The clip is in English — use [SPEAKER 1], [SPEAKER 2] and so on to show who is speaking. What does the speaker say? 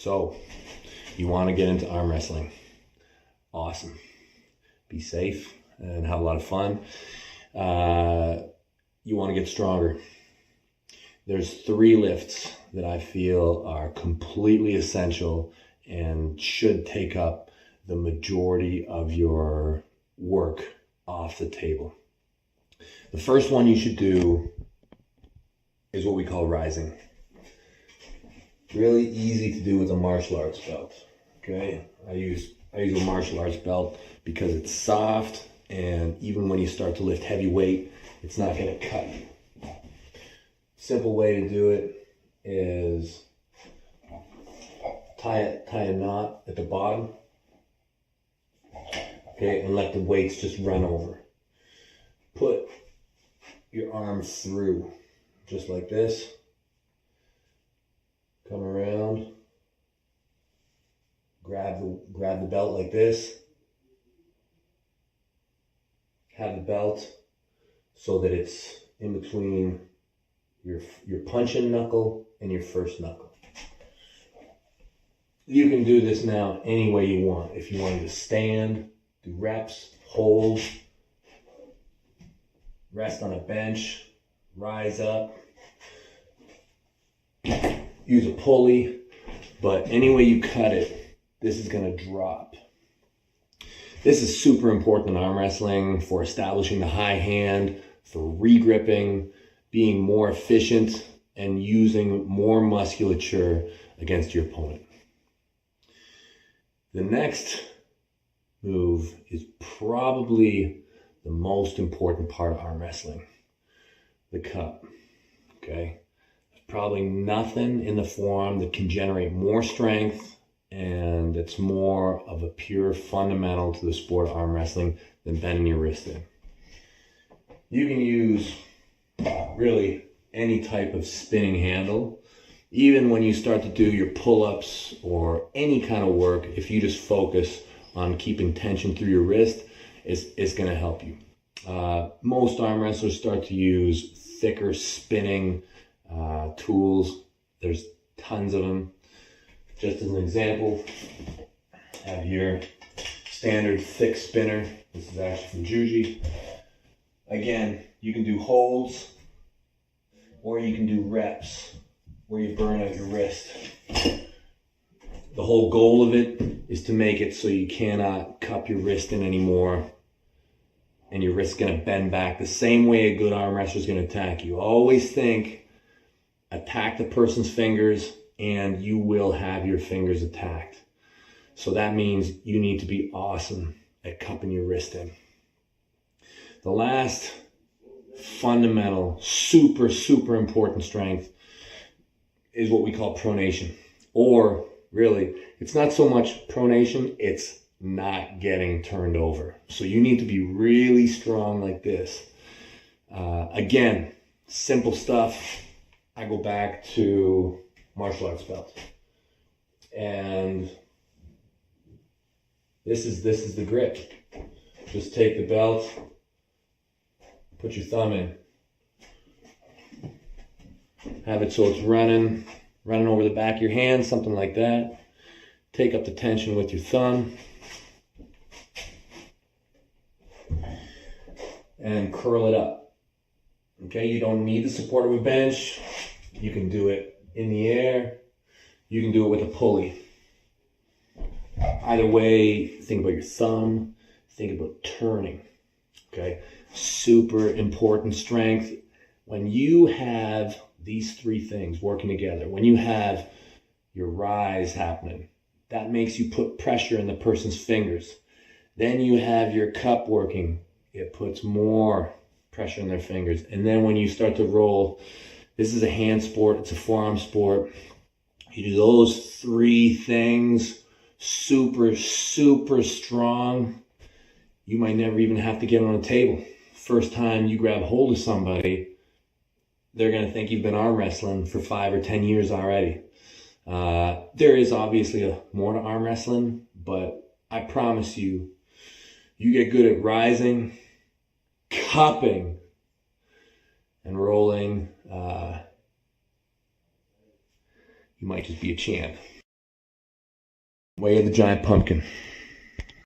[SPEAKER 1] So, you want to get into arm wrestling. Awesome. Be safe and have a lot of fun. You want to get stronger. There's 3 lifts that I feel are completely essential and should take up the majority of your work off the table. The first one you should do is what we call rising. Really easy to do with a martial arts belt. Okay, I use a martial arts belt because it's soft, and even when you start to lift heavy weight, it's not going to cut you. Simple way to do it is tie a knot at the bottom, okay, and let the weights just run over. Put your arm through, just like this. Come around, grab the belt like this. Have the belt so that it's in between your punching knuckle and your first knuckle. You can do this now any way you want. If you wanted to stand, do reps, hold, rest on a bench, rise up, use a pulley, but any way you cut it, this is going to drop. This is super important in arm wrestling for establishing the high hand, for regripping, being more efficient, and using more musculature against your opponent. The next move is probably the most important part of arm wrestling, the cup, okay? There's probably nothing in the forearm that can generate more strength and it's more of a pure fundamental to the sport of arm wrestling than bending your wrist in. You can use really any type of spinning handle. Even when you start to do your pull-ups or any kind of work, if you just focus on keeping tension through your wrist, it's going to help you. Most arm wrestlers start to use thicker spinning tools. There's tons of them. Just as an example, have your standard thick spinner. This is actually from Juji. Again, you can do holds or you can do reps where you burn out your wrist. The whole goal of it is to make it so you cannot cup your wrist in anymore and your wrist's going to bend back the same way a good arm wrestler is going to attack you. Always think, attack the person's fingers and you will have your fingers attacked. So that means you need to be awesome at cupping your wrist in. The last fundamental, super important strength is what we call pronation. Or really, it's not so much pronation, it's not getting turned over. So you need to be really strong like this. Again, simple stuff. I go back to martial arts belt. And this is the grip. Just take the belt, put your thumb in. Have it so it's running over the back of your hand, something like that. Take up the tension with your thumb. And curl it up. Okay, you don't need the support of a bench. You can do it in the air. You can do it with a pulley. Either way, think about your thumb. Think about turning. Okay, super important strength. When you have these 3 things working together, when you have your rise happening, that makes you put pressure in the person's fingers. Then you have your cup working. It puts more pressure in their fingers. And then when you start to roll, this is a hand sport, it's a forearm sport. You do those 3 things, super strong. You might never even have to get on a table. First time you grab hold of somebody, they're going to think you've been arm wrestling for 5 or 10 years already. There is obviously more to arm wrestling, but I promise you, you get good at rising, cupping, and rolling, you might just be a champ. Way of the giant pumpkin.